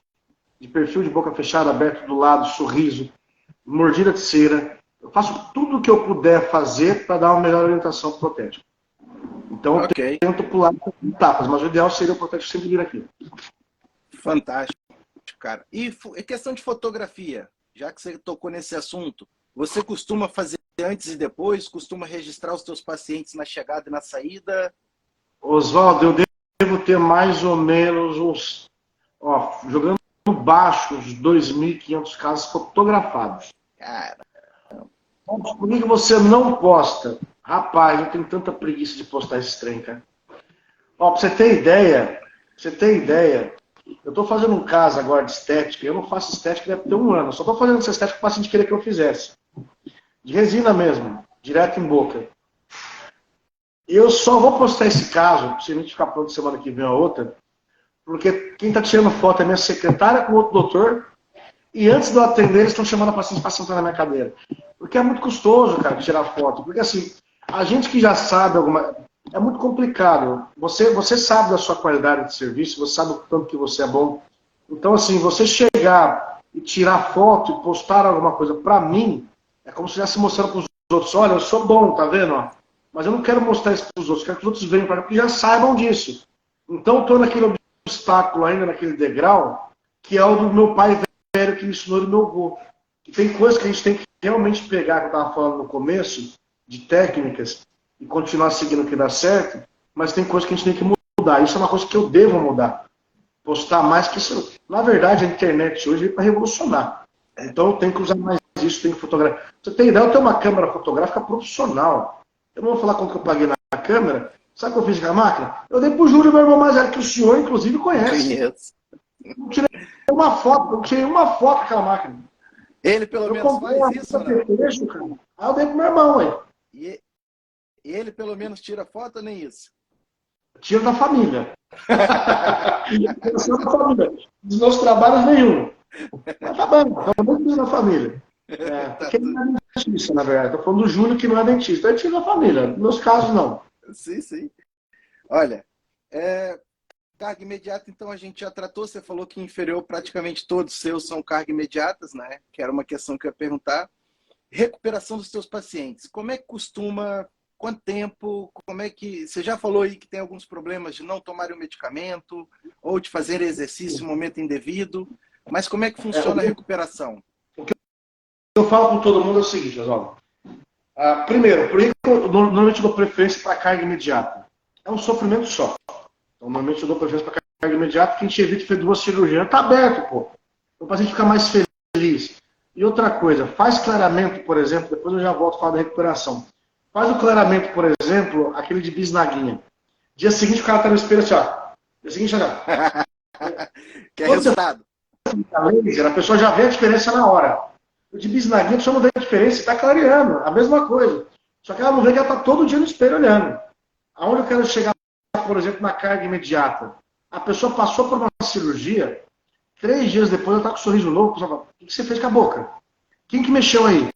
de perfil de boca fechada, aberto do lado, sorriso, mordida de cera. Eu faço tudo o que eu puder fazer para dar uma melhor orientação para o protético. Então, eu tento pular etapas, mas o ideal seria o protético sempre vir aqui. Fantástico, cara. E questão de fotografia, já que você tocou nesse assunto, você costuma fazer antes e depois? Costuma registrar os teus pacientes na chegada e na saída? Oswaldo, eu devo ter mais ou menos uns, jogando baixo, uns 2.500 casos fotografados. Cara. Por que você não posta? Rapaz, eu tenho tanta preguiça de postar esse trem, cara. Pra você ter ideia, eu tô fazendo um caso agora de estética, eu não faço estética deve ter um ano, eu só tô fazendo essa estética que o paciente queria que eu fizesse. De resina mesmo, direto em boca. E eu só vou postar esse caso, se a gente ficar pronto semana que vem ou outra, porque quem está tirando foto é minha secretária com outro doutor, e antes de eu atender, eles estão chamando a paciente para sentar na minha cadeira. Porque é muito custoso, cara, tirar foto. Porque assim, a gente que já sabe alguma... É muito complicado. Você sabe da sua qualidade de serviço, você sabe o tanto que você é bom. Então, assim, você chegar e tirar foto e postar alguma coisa, para mim, é como se estivesse mostrando para os outros, olha, eu sou bom, tá vendo? Mas eu não quero mostrar isso para os outros, quero que os outros venham para mim, porque já saibam disso. Então, eu estou naquele obstáculo ainda, naquele degrau, que é o do meu pai velho que me ensinou do meu avô. E tem coisas que a gente tem que realmente pegar, que eu estava falando no começo, de técnicas, e continuar seguindo o que dá certo, mas tem coisas que a gente tem que mudar. Isso é uma coisa que eu devo mudar. Postar mais que isso. Na verdade, a internet hoje veio para revolucionar. Então eu tenho que usar mais isso, tenho que fotografar. Você tem ideia, eu tenho uma câmera fotográfica profissional. Eu não vou falar quanto que eu paguei na câmera. Sabe o que eu fiz com a máquina? Eu dei pro Júlio, meu irmão mais velho, que o senhor, inclusive, conhece. Conheço. Eu tirei uma foto, com aquela máquina. Ele pelo menos faz isso, não? Peixe, cara. Aí eu dei pro meu irmão, aí. E ele pelo menos tira foto, nem isso? Tiro da família. Tiro da família. Dos meus trabalhos, nenhum. Mas tá bom, tá muito tiro da família. Porque ele não é dentista, na verdade. Tô falando do Júnior, que não é dentista. É tiro da família. Nos meus casos, não. Sim, sim. Olha, carga imediata, então a gente já tratou. Você falou que inferior praticamente todos os seus são carga imediatas, né? Que era uma questão que eu ia perguntar. Recuperação dos seus pacientes. Como é que costuma... Quanto tempo? Como é que... Você já falou aí que tem alguns problemas de não tomar o medicamento ou de fazer exercício no momento indevido. Mas como é que funciona a recuperação? O que eu falo com todo mundo é o seguinte, Oswaldo. Primeiro, por que eu normalmente dou preferência para carga imediata? É um sofrimento só. Então, normalmente eu dou preferência para carga imediata, que a gente evita fazer 2 cirurgias. Está aberto, pô. O paciente fica mais feliz. E outra coisa, faz clareamento, por exemplo, depois eu já volto a falar da recuperação. Faz o clareamento, por exemplo, aquele de bisnaguinha. Dia seguinte o cara tá no espelho assim, ó. Dia seguinte, olha. Que é resultado. Laser, a pessoa já vê a diferença na hora. O de bisnaguinha, a pessoa não vê a diferença, está clareando, a mesma coisa. Só que ela não vê que ela está todo dia no espelho olhando. Aonde eu quero chegar, por exemplo, na carga imediata? A pessoa passou por uma cirurgia, 3 dias depois ela está com um sorriso novo, a pessoa fala, o que você fez com a boca? Quem que mexeu aí?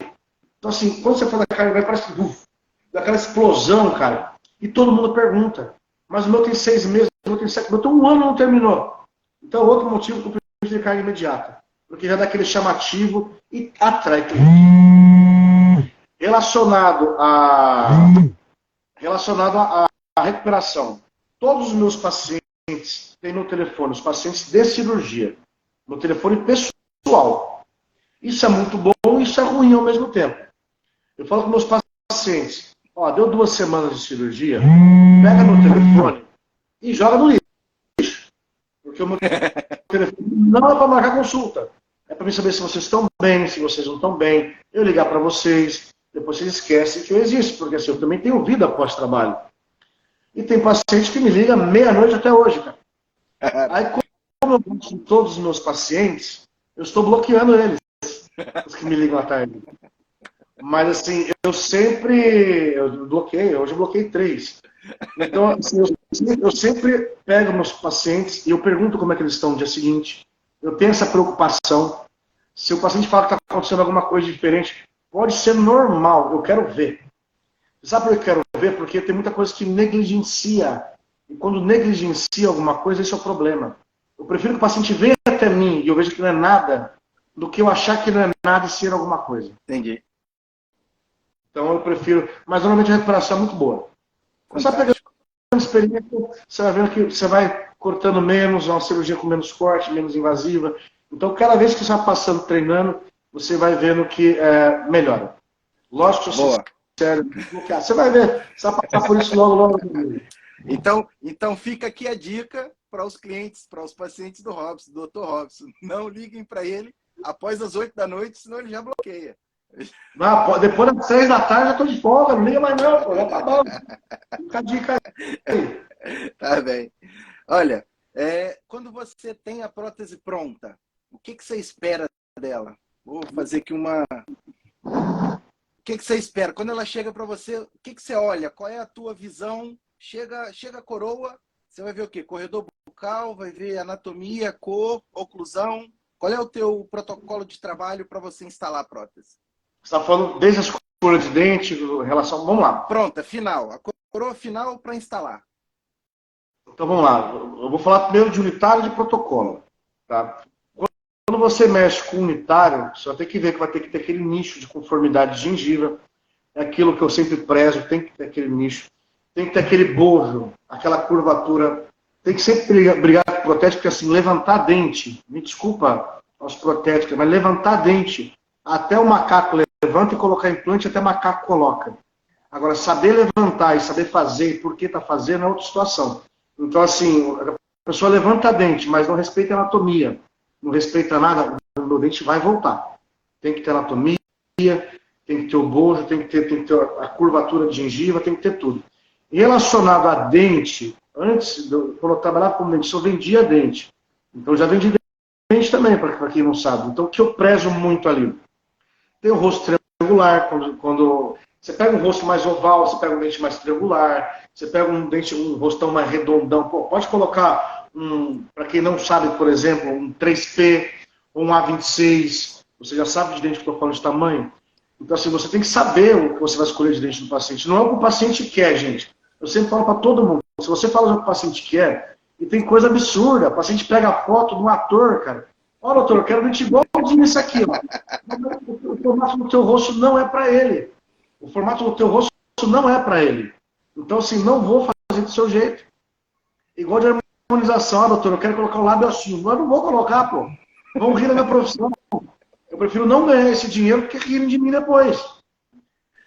Então assim, quando você fala da carga, vai parece que dá aquela explosão, cara. E todo mundo pergunta, mas o meu tem 6 meses, o meu tem 7 meses, o meu tem 1 ano não terminou. Então outro motivo que eu prefiro de carga imediata. Porque já dá aquele chamativo e atrai cliente. Relacionado à recuperação. Todos os meus pacientes têm no telefone, os pacientes de cirurgia, no telefone pessoal. Isso é muito bom e isso é ruim ao mesmo tempo. Eu falo com meus pacientes, ó, deu 2 semanas de cirurgia, pega meu telefone e joga no lixo. Porque o meu telefone não é para marcar consulta. É para mim saber se vocês estão bem, se vocês não estão bem. Eu ligar para vocês, depois vocês esquecem que eu existo, porque assim, eu também tenho vida após trabalho. E tem paciente que me liga meia-noite até hoje, cara. Aí, como eu gosto de todos os meus pacientes, eu estou bloqueando eles, os que me ligam à tarde. Mas assim, eu bloqueio, hoje eu bloqueei 3. Então, assim, eu sempre pego meus pacientes e eu pergunto como é que eles estão no dia seguinte. Eu tenho essa preocupação. Se o paciente fala que está acontecendo alguma coisa diferente, pode ser normal, eu quero ver. Sabe por que eu quero ver? Porque tem muita coisa que negligencia. E quando negligencia alguma coisa, esse é o problema. Eu prefiro que o paciente venha até mim e eu veja que não é nada, do que eu achar que não é nada e ser alguma coisa. Entendi. Então eu prefiro. Mas normalmente a recuperação é muito boa. Você vai pegando experiência, você vai vendo que você vai cortando menos, uma cirurgia com menos corte, menos invasiva. Então, cada vez que você vai passando, treinando, você vai vendo que melhora. Lógico que você sério, você vai ver, você vai passar por isso logo. Então fica aqui a dica para os clientes, para os pacientes do Robson, do Dr. Robson. Não liguem para ele após as 8 da noite, senão ele já bloqueia. Não, depois das 6 da tarde já estou de folga, não liga mais não, pô, já tá bom. Fica a dica aí. Tá bem. Olha, quando você tem a prótese pronta, o que você espera dela? Vou fazer aqui uma... O que você espera? Quando ela chega para você, o que você olha? Qual é a tua visão? Chega a coroa, Você vai ver o quê? Corredor bucal, vai ver anatomia, cor, oclusão. Qual é o teu protocolo de trabalho para você instalar a prótese? Você está falando desde a escolha de dente, relação... Vamos lá. Pronto, é final. A coroa final para instalar. Então vamos lá. Eu vou falar primeiro de unitário e de protocolo. Tá? Quando você mexe com unitário, você vai ter que ver que vai ter que ter aquele nicho de conformidade de gengiva. É aquilo que eu sempre prezo, tem que ter aquele nicho. Tem que ter aquele bojo, aquela curvatura. Tem que sempre brigar com o protético, porque assim, levantar dente, me desculpa aos protéticos, mas levantar dente, até o macaco levanta e colocar implante, até o macaco coloca. Agora, saber levantar e saber fazer e por que está fazendo é outra situação. Então, assim, a pessoa levanta dente, mas não respeita a anatomia, não respeita nada, o meu dente vai voltar. Tem que ter anatomia, tem que ter o bojo, tem que ter a curvatura de gengiva, tem que ter tudo. Relacionado a dente, antes, quando eu trabalhava como dentista, eu vendia dente. Então, eu já vendi dente também, para quem não sabe. Então, o que eu prezo muito ali? Tem o rosto triangular, quando você pega um rosto mais oval, você pega um dente mais triangular, você pega um rostão mais redondão. Pô, pode colocar, para quem não sabe, por exemplo, um 3P ou um A26. Você já sabe de dente que eu estou falando de tamanho. Então, assim, você tem que saber o que você vai escolher de dente do paciente. Não é o que o paciente quer, gente. Eu sempre falo para todo mundo. Se você fala o que o paciente quer, e tem coisa absurda. O paciente pega a foto do ator, cara. Ó, doutor, eu quero dente igualzinho isso aqui, ó. O formato do teu rosto não é para ele. O formato do teu rosto não é para ele. Então, assim, não vou fazer do seu jeito. Igual de harmonização, doutor, eu quero colocar o lábio assim. Mas eu não vou colocar, pô. Vão rir da minha profissão. Eu prefiro não ganhar esse dinheiro porque rirem de mim depois.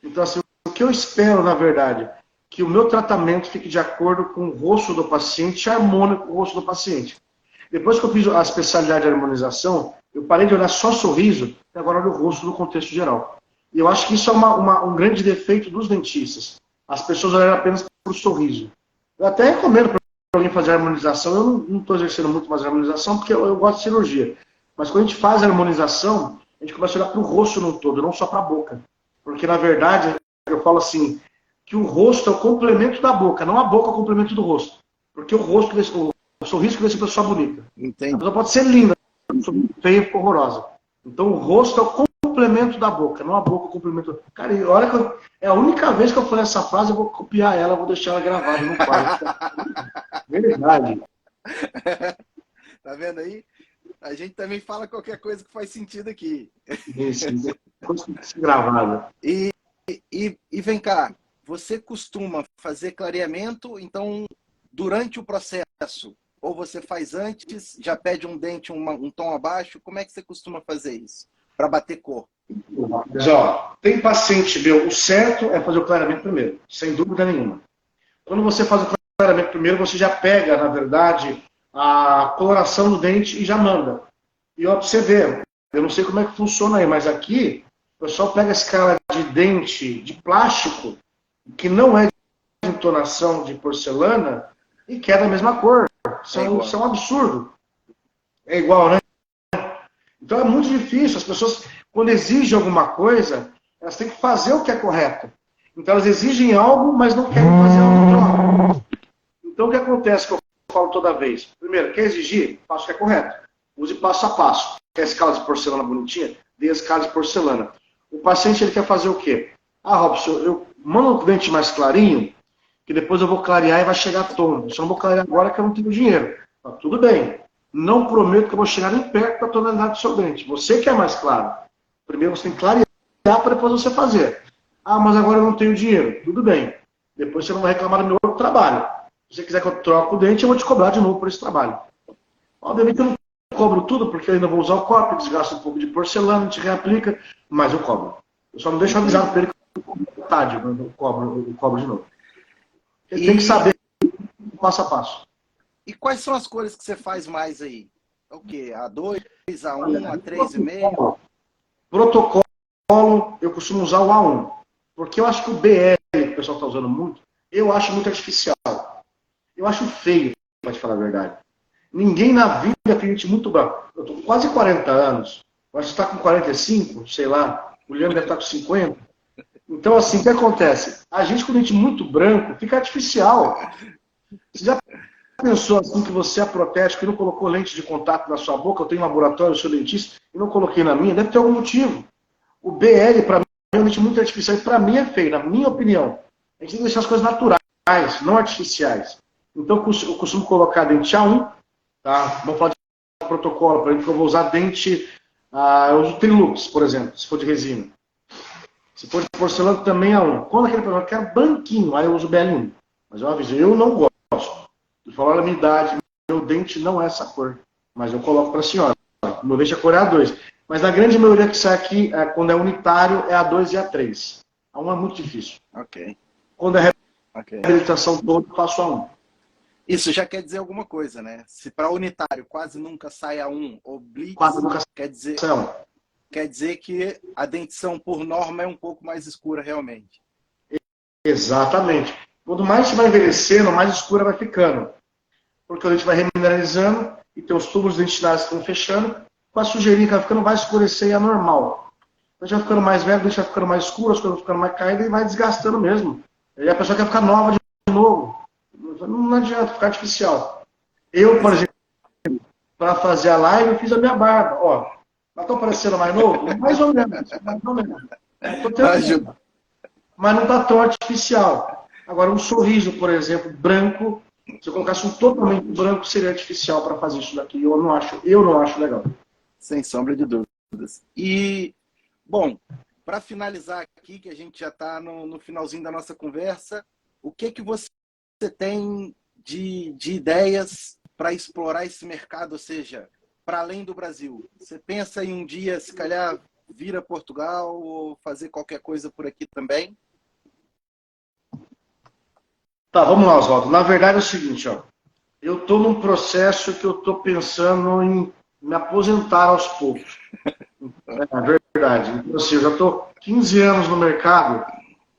Então, assim, o que eu espero, na verdade, que o meu tratamento fique de acordo com o rosto do paciente, harmônico com o rosto do paciente. Depois que eu fiz a especialidade de harmonização, eu parei de olhar só sorriso e agora olho o rosto no contexto geral. E eu acho que isso é um grande defeito dos dentistas. As pessoas olham apenas para o sorriso. Eu até recomendo para alguém fazer harmonização. Eu não estou exercendo muito mais harmonização porque eu gosto de cirurgia. Mas quando a gente faz a harmonização, a gente começa a olhar para o rosto no todo, não só para a boca. Porque, na verdade, eu falo assim, que o rosto é o complemento da boca, não a boca é o complemento do rosto. Porque o rosto, o sorriso que deixa a pessoa bonita. Entendi. A pessoa pode ser linda, feia e horrorosa. Então, o rosto é o complemento da boca, não a boca é o complemento. Cara, e olha que é a única vez que eu falei essa frase, eu vou copiar ela, vou deixar ela gravada no quarto. Verdade. Tá vendo aí? A gente também fala qualquer coisa que faz sentido aqui. Isso, gravada. E vem cá, você costuma fazer clareamento, então, durante o processo? Ou você faz antes, já pede um dente um tom abaixo? Como é que você costuma fazer isso? Para bater cor? Mas, ó, tem paciente meu, o certo é fazer o clareamento primeiro, sem dúvida nenhuma. Quando você faz o clareamento primeiro, você já pega, na verdade, a coloração do dente e já manda. E ó, pra você ver, eu não sei como é que funciona aí, mas aqui, o pessoal pega esse cara de dente de plástico, que não é de entonação de porcelana, e quer da mesma cor. Isso é um absurdo. É igual, né? Então é muito difícil. As pessoas, quando exigem alguma coisa, elas têm que fazer o que é correto. Então elas exigem algo, mas não querem fazer algo troca. Então o que acontece que eu falo toda vez? Primeiro, quer exigir? Faça o que é correto. Use passo a passo. Quer escala de porcelana bonitinha? Dê a escala de porcelana. O paciente ele quer fazer o quê? Ah, Robson, eu mando o dente mais clarinho, que depois eu vou clarear e vai chegar tom. Eu só não vou clarear agora que eu não tenho dinheiro. Tá, tudo bem. Não prometo que eu vou chegar nem perto da tonalidade do seu dente. Você quer mais claro. Primeiro você tem que clarear para depois você fazer. Ah, mas agora eu não tenho dinheiro. Tudo bem. Depois você não vai reclamar do meu outro trabalho. Se você quiser que eu troque o dente, eu vou te cobrar de novo por esse trabalho. Obviamente eu não cobro tudo, porque eu ainda vou usar o copo, desgasto um pouco de porcelana, a gente reaplica, mas eu cobro. Eu só não deixo avisado para ele que eu cobro metade, eu cobro de novo. Ele tem que saber passo a passo. E quais são as cores que você faz mais aí? O quê? A2, A1, A3,5? Protocolo, eu costumo usar o A1. Porque eu acho que o BL, que o pessoal está usando muito, eu acho muito artificial. Eu acho feio, para te falar a verdade. Ninguém na vida tem gente muito branco. Eu estou com quase 40 anos. Você está com 45, sei lá. O Leandro deve estar com 50. Então, assim, o que acontece? A gente com dente muito branco fica artificial. Você já pensou assim que você é protético e não colocou lente de contato na sua boca? Eu tenho um laboratório, eu sou dentista, e não coloquei na minha? Deve ter algum motivo. O BL, para mim, é realmente muito artificial. E para mim é feio, na minha opinião. A gente tem que deixar as coisas naturais, não artificiais. Então, eu costumo colocar dente A1, tá? Vamos falar de protocolo, por exemplo, eu vou usar dente, eu uso Trilux, por exemplo, se for de resina. Se for de porcelana, também A1. Quando aquele problema quer branquinho, aí eu uso BL1. Mas eu aviso, eu não gosto. De falar a minha idade, meu dente não é essa cor. Mas eu coloco para a senhora. Meu dente a cor é A2. Mas na grande maioria que sai aqui, quando é unitário, é A2 e A3. A1 é muito difícil. Ok. Quando é reabilitação toda, eu faço A1. Isso já quer dizer alguma coisa, né? Se para unitário quase nunca sai A1 ou blitz, Quase nunca quer dizer que a dentição, por norma, é um pouco mais escura realmente. Exatamente. Quanto mais você vai envelhecendo, mais escura vai ficando. Porque o dente vai remineralizando e teus tubos dentinários estão fechando. Com a sujeirinha que vai ficando, vai escurecer e é normal. O dente vai ficando mais velho, o dente vai ficando mais escuro, as coisas vão ficando mais caídas e vai desgastando mesmo. E a pessoa quer ficar nova de novo. Não adianta ficar artificial. Eu, por exemplo, para fazer a live, eu fiz a minha barba. Ó, não estou parecendo mais novo? Mais ou menos. Mais ou menos. Mas não está tão artificial. Agora, um sorriso, por exemplo, branco, se eu colocasse um totalmente branco, seria artificial para fazer isso daqui. Eu não acho legal. Sem sombra de dúvidas. E, bom, para finalizar aqui, que a gente já está no finalzinho da nossa conversa, o que você tem de ideias para explorar esse mercado, ou seja, para além do Brasil? Você pensa em um dia, se calhar, vir a Portugal ou fazer qualquer coisa por aqui também? Tá, vamos lá, Oswaldo. Na verdade é o seguinte, ó. Eu estou num processo que eu estou pensando em me aposentar aos poucos. É verdade. Então, assim, eu já estou 15 anos no mercado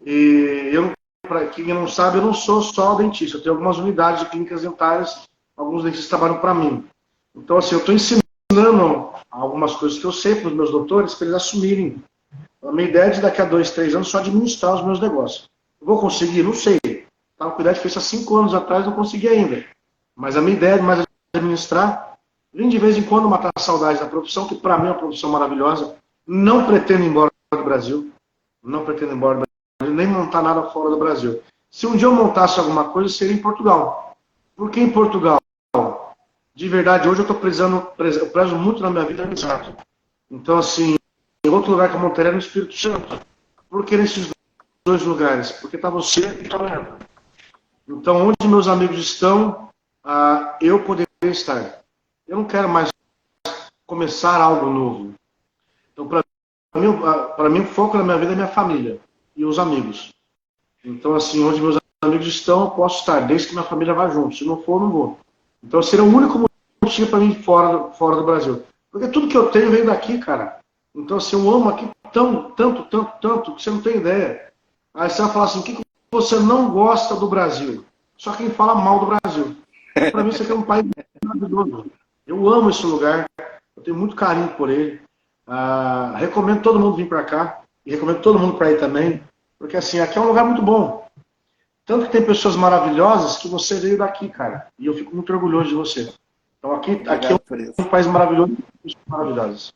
e eu, para quem não sabe, eu não sou só dentista. Eu tenho algumas unidades de clínicas dentárias, alguns dentistas trabalham para mim. Então, assim, eu estou ensinando algumas coisas que eu sei para os meus doutores, para eles assumirem. A minha ideia é de daqui a 2, 3 anos só administrar os meus negócios. Eu vou conseguir? Não sei. Estava com ideia de feito há 5 anos atrás, não consegui ainda. Mas a minha ideia é mais administrar, vim de vez em quando matar a saudade da profissão, que para mim é uma profissão maravilhosa. Não pretendo ir embora do Brasil. Não pretendo ir embora do Brasil, nem montar nada fora do Brasil. Se um dia eu montasse alguma coisa, seria em Portugal. Porque em Portugal, de verdade, hoje eu estou eu prezo muito na minha vida amizade. Então, assim, outro lugar que eu montaria era no Espírito Santo. Por que nesses 2 lugares? Porque está você e está eu. Então, onde meus amigos estão, eu poderia estar. Eu não quero mais começar algo novo. Então, para mim, o foco da minha vida é minha família e os amigos. Então, assim, onde meus amigos estão, eu posso estar, desde que minha família vá junto. Se não for, não vou. Então, seria o único motivo para mim fora do Brasil. Porque tudo que eu tenho vem daqui, cara. Então, assim, eu amo aqui tanto, que você não tem ideia. Aí você vai falar assim, o que você não gosta do Brasil? Só quem fala mal do Brasil. Para mim, isso aqui é um país maravilhoso. Eu amo esse lugar, eu tenho muito carinho por ele. Recomendo todo mundo vir para cá, e recomendo todo mundo para ir também, porque assim, aqui é um lugar muito bom. Tanto que tem pessoas maravilhosas que você veio daqui, cara. E eu fico muito orgulhoso de você. Então aqui é um país maravilhoso e pessoas maravilhosas.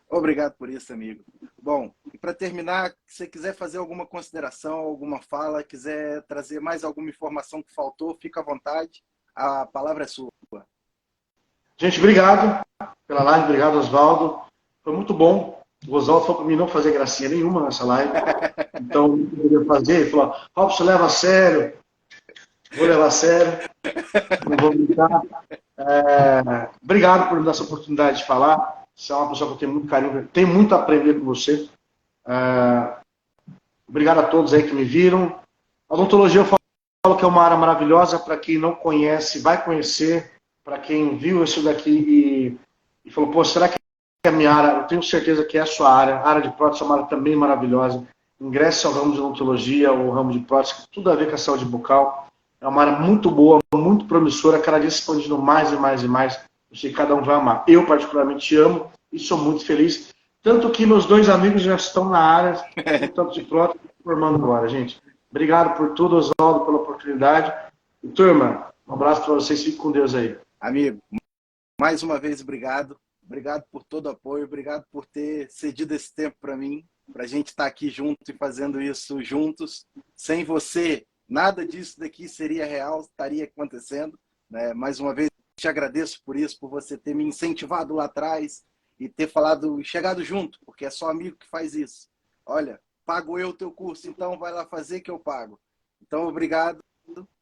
Obrigado por isso, amigo. Bom, e para terminar, se você quiser fazer alguma consideração, alguma fala, quiser trazer mais alguma informação que faltou, fica à vontade. A palavra é sua. Gente, obrigado pela live, obrigado, Oswaldo. Foi muito bom. O Oswaldo falou para mim não fazer gracinha nenhuma nessa live. Então, o que eu poderia fazer? Ele falou, Robson, leva a sério. Vou levar a sério. Não vou brincar. Obrigado por me dar essa oportunidade de falar. Você é uma pessoa que eu tenho muito carinho, tenho muito a aprender com você. Obrigado a todos aí que me viram. A odontologia eu falo que é uma área maravilhosa. Para quem não conhece, vai conhecer. Para quem viu isso daqui e falou, pô, será que é a minha área? Eu tenho certeza que é a sua área. A área de prótese é uma área também maravilhosa. Ingresse ao ramo de odontologia, ou ramo de prótese, tudo a ver com a saúde bucal. É uma área muito boa, muito promissora, cada dia se expandindo mais e mais e mais. Eu sei que cada um vai amar. Eu, particularmente, amo e sou muito feliz. Tanto que meus 2 amigos já estão na área, tanto de prótese, formando agora, gente. Obrigado por tudo, Oswaldo, pela oportunidade. E, turma, Um abraço para vocês, fiquem com Deus aí. Amigo, mais uma vez, obrigado. Obrigado por todo o apoio, obrigado por ter cedido esse tempo para mim, para a gente estar aqui junto e fazendo isso juntos. Sem você, nada disso daqui seria real, estaria acontecendo. Né? Mais uma vez, te agradeço por isso, por você ter me incentivado lá atrás e ter falado, chegado junto, porque é só amigo que faz isso. Olha, pago eu o teu curso, então vai lá fazer que eu pago. Então, obrigado.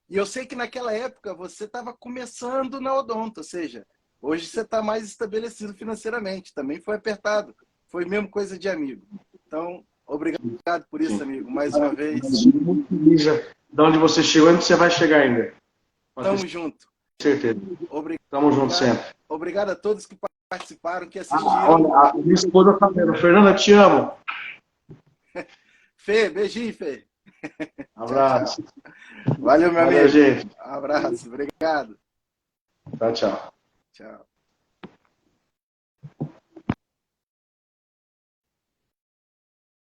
E eu sei que naquela época você estava começando na Odonto, ou seja, hoje você está mais estabelecido financeiramente. Também foi apertado. Foi mesmo coisa de amigo. Então, obrigado por isso, amigo. Mais uma vez. Muito feliz de onde você chegou e onde você vai chegar ainda. Tamo junto. Com certeza. Tamo junto sempre. Obrigado a todos que participaram, que assistiram. Olha, a minha esposa tá vendo. Fernanda, te amo. Fê, beijinho, Fê. Abraço. Tchau, tchau. Valeu, meu amigo. Gente. Abraço. Obrigado. Tchau, tchau. Tchau.